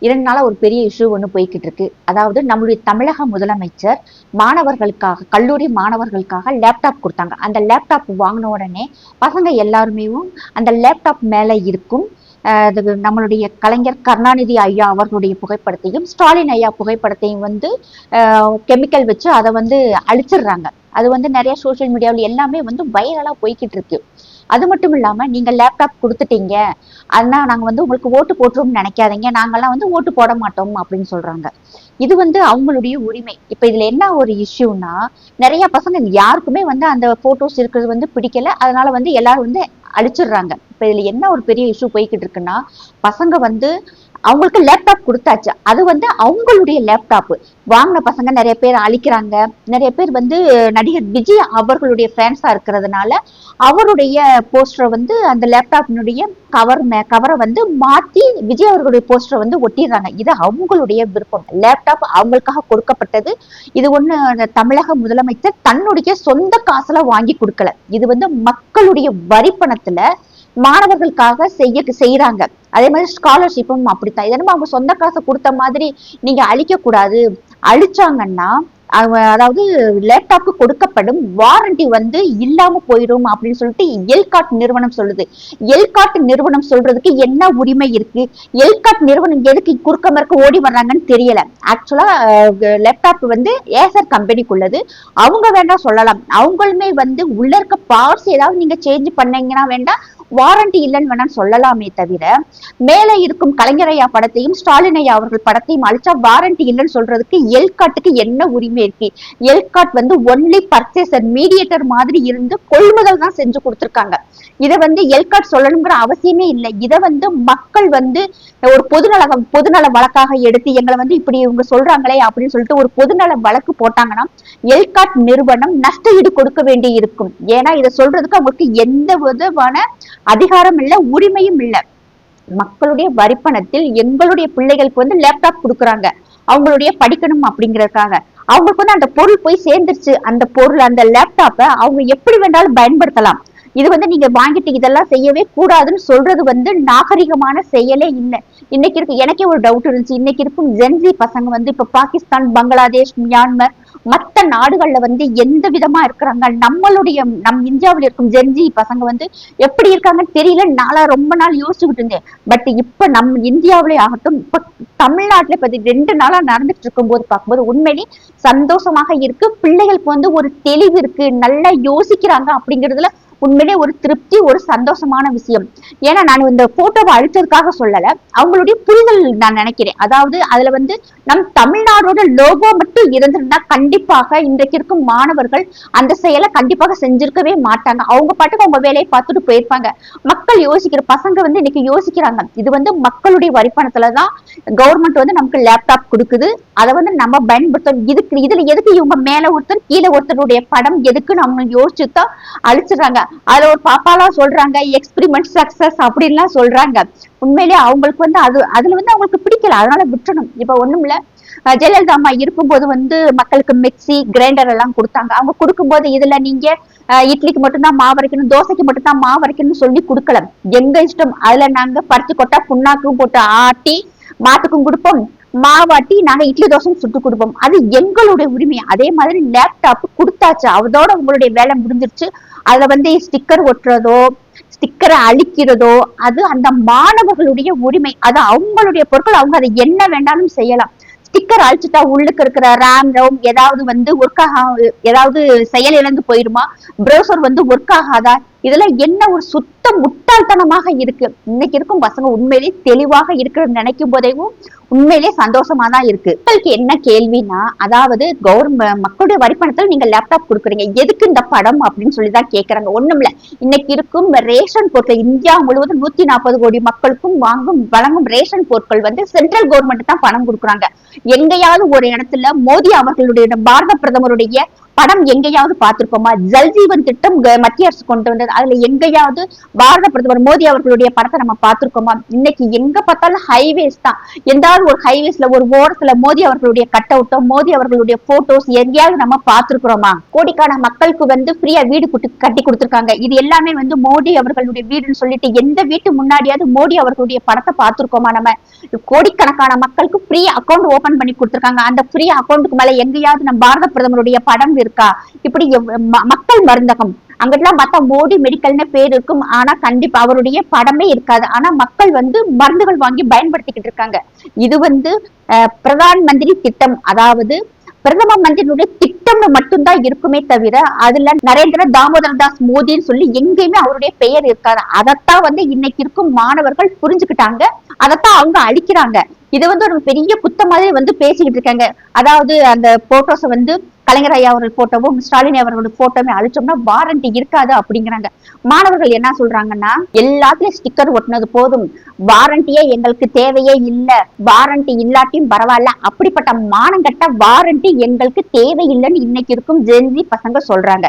2 நாளா ஒரு பெரிய இஷ்யூ ஒண்ணு போய்க்கிட்டு இருக்கு. அதாவது நம்மளுடைய தமிழக முதலமைச்சர் மாணவர்களுக்காக, கல்லூரி மாணவர்களுக்காக லேப்டாப் குடுத்தாங்க. அந்த லேப்டாப் வாங்குன உடனே பசங்க எல்லாருமேவும் அந்த லேப்டாப் மேல இருக்கும் அது நம்மளுடைய கலைஞர் கருணாநிதி ஐயா அவர்களுடைய புகைப்படத்தையும், ஸ்டாலின் ஐயா புகைப்படத்தையும் வந்து கெமிக்கல் வச்சு அதை வந்து அழிச்சிடுறாங்க. அது வந்து நிறைய சோசியல் மீடியாவில் எல்லாமே வந்து வைரலா போய்கிட்டு இருக்கு. அது மட்டும் இல்லாம நீங்க லேப்டாப் கொடுத்துட்டீங்க, ஆனா நாங்க வந்து உங்களுக்கு ஓட்டு போட்டுருவோம்னு நினைக்காதீங்க, நாங்கெல்லாம் வந்து ஓட்டு போட மாட்டோம் அப்படின்னு சொல்றாங்க. இது வந்து அவங்களுடைய உரிமை. இப்ப இதுல என்ன ஒரு இஷ்யூனா, நிறைய பசங்க யாருக்குமே வந்து அந்த போட்டோஸ் இருக்கிறது வந்து பிடிக்கல, அதனால வந்து எல்லாரும் வந்து அழிச்சிடுறாங்க. இப்ப இதுல என்ன ஒரு பெரிய இஷ்யூ போய்கிட்டு இருக்குன்னா, பசங்க வந்து அவங்களுக்கு லேப்டாப் கொடுத்தாச்சு, அது வந்து அவங்களுடைய லேப்டாப் வாங்கின பசங்க நிறைய பேர் அழிக்கிறாங்க. நிறைய பேர் வந்து நடிகர் விஜய் அவர்களுடைய ஃபேன்ஸா இருக்கிறதுனால அவருடைய போஸ்டரை வந்து அந்த லேப்டாப்பினுடைய கவரை வந்து மாத்தி விஜய் அவர்களுடைய போஸ்டரை வந்து ஒட்டிடுறாங்க. இது அவங்களுடைய விருப்பம். லேப்டாப் அவங்களுக்காக கொடுக்கப்பட்டது. இது ஒண்ணு தமிழக முதலமைச்சர் தன்னுடைய சொந்த காசுல வாங்கி கொடுக்கல. இது வந்து மக்களுடைய வரி பணத்துல மாணவர்களுக்காக செய்யறாங்க. அதே மாதிரி ஸ்காலர்ஷிப்பும் அப்படித்தான். இதனமா அவங்க சொந்த காசை கொடுத்த மாதிரி நீங்க அழிக்க கூடாது. அழிச்சாங்கன்னா அதாவது லேப்டாப்க்கு கொடுக்கப்படும் வாரண்டி வந்து இல்லாம போயிடும் அப்படின்னு சொல்லிட்டு எல்காட் நிறுவனம் சொல்லுது. எல்காட் நிறுவனம் சொல்றதுக்கு என்ன உரிமை இருக்கு? எல்காட் நிறுவனம் எதுக்கு குறுக்க மறுக்க ஓடி வர்றாங்கன்னு தெரியல. ஆக்சுவலா லேப்டாப் வந்து ஏசர் கம்பெனிக்குள்ளது. அவங்க வேண்டாம் சொல்லலாம், அவங்களுமே வந்து உள்ள இருக்க பார்ட்ஸ் ஏதாவது நீங்க சேஞ்ச் பண்ணீங்கன்னா வேண்டாம், வாரண்டி இல்லைன்னு வேணாம் சொல்லலாமே தவிர, மேல இருக்கும் கலைஞர் ஐயா படத்தையும் ஸ்டாலின் ஐயா அவர்கள் படத்தையும் அழிச்சா வாரண்டி இல்லைன்னு சொல்றதுக்கு எல்காட்டுக்கு என்ன உரிமை இருக்கு? எல்காட் வந்து ஒன்லி பர்ச்சேசர், மீடியேட்டர் மாதிரி இருந்து கொள்முதல் தான் செஞ்சு கொடுத்துருக்காங்க. இதை வந்து எல்காட் சொல்லணுங்கிற அவசியமே இல்லை. இதை வந்து மக்கள் வந்து ஒரு பொதுநல வழக்காக எடுத்து எங்களை வந்து இப்படி இவங்க சொல்றாங்களே அப்படின்னு சொல்லிட்டு ஒரு பொதுநல வழக்கு போட்டாங்கன்னா எல்காட் நிறுவனம் நஷ்ட ஈடு கொடுக்க வேண்டி இருக்கும். ஏன்னா இதை சொல்றதுக்கு அவங்களுக்கு எந்த விதமான அதிகாரம் இல்ல, உரிமையும் இல்ல. மக்களுடைய வரிப்பணத்தில் எங்களுடைய பிள்ளைகளுக்கு வந்து லேப்டாப் கொடுக்குறாங்க, அவங்களுடைய படிக்கணும் அப்படிங்கறதுக்காக. அவங்களுக்கு வந்து அந்த பொருள் போய் சேர்ந்துருச்சு. அந்த பொருள், அந்த லேப்டாப்பை அவங்க எப்படி வேண்டாலும் பயன்படுத்தலாம். இது வந்து நீங்க வாங்கிட்டு இதெல்லாம் செய்யவே கூடாதுன்னு சொல்றது வந்து நாகரிகமான செயலே இல்லை. இன்னைக்கு இருக்கு, எனக்கே ஒரு டவுட் இருந்துச்சு, இன்னைக்கு இருக்கும் ஜென்சி பசங்க வந்து இப்ப பாகிஸ்தான், பங்களாதேஷ், மியான்மர் மற்ற நாடுகள்ல வந்து எந்த விதமா இருக்கிறாங்க, நம்மளுடைய நம் இந்தியாவில் இருக்கும் ஜென்சி பசங்க வந்து எப்படி இருக்காங்கன்னு தெரியல. நாளா ரொம்ப நாள் யோசிச்சுக்கிட்டு இருந்தேன். பட் இப்ப நம்ம இந்தியாவிலே ஆகட்டும், இப்ப தமிழ்நாட்டுல இப்ப 2 நாளா நடந்துட்டு இருக்கும் போது பார்க்கும்போது உண்மையிலே சந்தோஷமாக இருக்கு. பிள்ளைகளுக்கு வந்து ஒரு தெளிவு இருக்கு, நல்லா யோசிக்கிறாங்க அப்படிங்கிறதுல உண்மையிலே ஒரு திருப்தி, ஒரு சந்தோஷமான விஷயம். ஏன்னா நான் இந்த போட்டோவை அழிச்சதுக்காக சொல்லல, அவங்களுடைய புரிதல் நான் நினைக்கிறேன். அதாவது அதுல வந்து நம் தமிழ்நாடோட லோகோ மட்டும் இருந்திருந்தா கண்டிப்பாக இன்றைக்கு இருக்கும் மாணவர்கள் அந்த செயலை கண்டிப்பாக செஞ்சிருக்கவே மாட்டாங்க. அவங்க பாட்டுக்கு அவங்க வேலையை பார்த்துட்டு போயிருப்பாங்க. மக்கள் யோசிக்கிற பசங்க வந்து இன்னைக்கு யோசிக்கிறாங்க, இது வந்து மக்களுடைய வரிப்பணத்துலதான் கவர்மெண்ட் வந்து நமக்கு லேப்டாப் கொடுக்குது, அதை வந்து நம்ம பயன்படுத்தணும். இதுல எதுக்கு இவங்க மேல ஒருத்தர் கீழே ஒருத்தருடைய படம் எதுக்குன்னு அவங்க யோசிச்சுதான் அழிச்சிடுறாங்க. அதுல ஒரு பாப்பாலாம் சொல்றாங்க எக்ஸ்பிரிமெண்ட் சக்சஸ் அப்படின்லாம் சொல்றாங்க. உண்மையிலேயே அவங்களுக்கு வந்து அதுல வந்து அவங்களுக்கு பிடிக்கல, அதனால விட்டுணும். இப்ப ஒண்ணும் இல்ல, ஜெயலலிதா அம்மா இருக்கும்போது வந்து மக்களுக்கு மிக்சி, கிரைண்டர் எல்லாம் கொடுத்தாங்க. அவங்க கொடுக்கும்போது இதுல நீங்க இட்லிக்கு மட்டும்தான் மாவு அரைக்கணும், தோசைக்கு மட்டும்தான் மாவு அரைக்கணும்னு சொல்லி கொடுக்கல. எங்க இஷ்டம். அதுல நாங்க பருத்தி கொட்டா புண்ணாக்கும் போட்டு ஆட்டி மாட்டுக்கும் கொடுப்போம், மாவாட்டி நாங்க இட்லி தோசையும் சுட்டு கொடுப்போம். அது எங்களுடைய உரிமை. அதே மாதிரி லேப்டாப் கொடுத்தாச்சு, அதோட உங்களுடைய வேலை முடிஞ்சிருச்சு. அதுல வந்து ஸ்டிக்கர் ஒட்டுறதோ, ஸ்டிக்கரை அழிக்கிறதோ அது அந்த மாணவர்களுடைய உரிமை. அது அவங்களுடைய பொருட்கள், அவங்க அதை என்ன வேண்டாலும் செய்யலாம். ஸ்டிக்கர் அழிச்சுட்டா உள்ளுக்கு இருக்கிற ரேம் ரோம் ஏதாவது வந்து ஒர்க் ஏதாவது செயல் இழந்து போயிருமா? ப்ரௌசர் வந்து ஒர்க் ஆகாதா? இதெல்லாம் என்ன ஒரு சுத்த முட்டாள்தனமாக இருக்கு. இன்னைக்கு இருக்கும் பசங்க உண்மையிலே தெளிவாக இருக்கிறது நினைக்கும் போதேவும் உண்மையிலே சந்தோஷமா தான் இருக்கு. மக்களுக்கு என்ன கேள்வினா, அதாவது கவர்மெண்ட் மக்களுடைய வரிப்பணத்தில் நீங்க லேப்டாப் கொடுக்குறீங்க, எதுக்கு இந்த படம் அப்படின்னு சொல்லிதான் கேட்கறாங்க. ஒண்ணும் இல்ல, இன்னைக்கு இருக்கும் ரேஷன் பொருட்கள் இந்தியா முழுவதும் 140 கோடி மக்களுக்கும் வழங்கும் ரேஷன் பொருட்கள் வந்து சென்ட்ரல் கவர்மெண்ட் தான் பணம் கொடுக்குறாங்க. எங்கேயாவது ஒரு இடத்துல மோடி அவர்களுடைய பாரத பிரதமருடைய படம் எங்கேயாவது பார்த்திருக்கோமா? ஜல்ஜீவன் திட்டம் மத்திய அரசு கொண்டு வந்தது, அதுல எங்கேயாவது பாரத பிரதமர் மோடி அவர்களுடைய படத்தை நம்ம பார்த்திருக்கோமா? இன்னைக்கு எங்க பார்த்தாலும் ஹைவேஸ் தான். எந்தாவது ஒரு ஹைவேஸ்ல ஒரு ஓரத்துல மோடி அவர்களுடைய கட் அவுட்டோ, மோடி அவர்களுடைய போட்டோஸ் எங்கேயாவது நம்ம பார்த்திருக்கிறோமா? கோடிக்கான மக்களுக்கு ஃப்ரீயா வீடு கட்டி கொடுத்திருக்காங்க. இது எல்லாமே மோடி அவர்களுடைய வீடுன்னு சொல்லிட்டு எந்த வீட்டு முன்னாடியாவது மோடி அவர்களுடைய படத்தை பார்த்திருக்கோமா? நம்ம கோடிக்கணக்கான மக்களுக்கு ஃப்ரீ அக்கௌண்ட் ஓபன் பண்ணி கொடுத்திருக்காங்க. அந்த ஃப்ரீ அக்கௌண்ட்டுக்கு மேல எங்கேயாவது நம்ம பாரத பிரதமருடைய படம் இருக்கா? இப்படி மக்கள் மருந்தகம் அங்கெல்லாம் பார்த்தா மோடி மெடிக்கல்னு பேர் இருக்கும், ஆனா கண்டிப்பா அவருடைய படமே இருக்காது. ஆனா மக்கள் மருந்துகள் வாங்கி பயன்படுத்திக்கிட்டு இருக்காங்க. இது பிரதான் மந்திரி திட்டம், அதாவது பிரதம மந்திரியுடைய திட்டம்னு மட்டும்தான் இருக்குமே தவிர அதுல நரேந்திர தாமோதர் தாஸ் மோடின்னு சொல்லி எங்கேயுமே அவருடைய பெயர் இருக்காது. அதைத்தான் இன்னைக்கு இருக்கும் மாணவர்கள் புரிஞ்சுக்கிட்டாங்க, அதைத்தான் அவங்க அழிக்கிறாங்க. இது ஒரு பெரிய குத்த மாதிரி பேசிக்கிட்டு இருக்காங்க. அதாவது அந்த போட்டோஸ் கலைஞர் ஐயா அவர்கள் போட்டோவும் ஸ்டாலின் அவர்களுடைய போட்டோமே அழிச்சோம்னா வாரண்டி இருக்காது அப்படிங்கிறாங்க. மாணவர்கள் என்ன சொல்றாங்கன்னா, எல்லாத்துலயும் ஸ்டிக்கர் ஒட்டினது போதும், வாரண்டியே எங்களுக்கு தேவையே இல்லை, வாரண்டி இல்லாட்டியும் பரவாயில்ல, அப்படிப்பட்ட மானங்கட்ட வாரண்டி எங்களுக்கு தேவையில்லைன்னு இன்னைக்கு இருக்கும் ஜென்சி பசங்க சொல்றாங்க.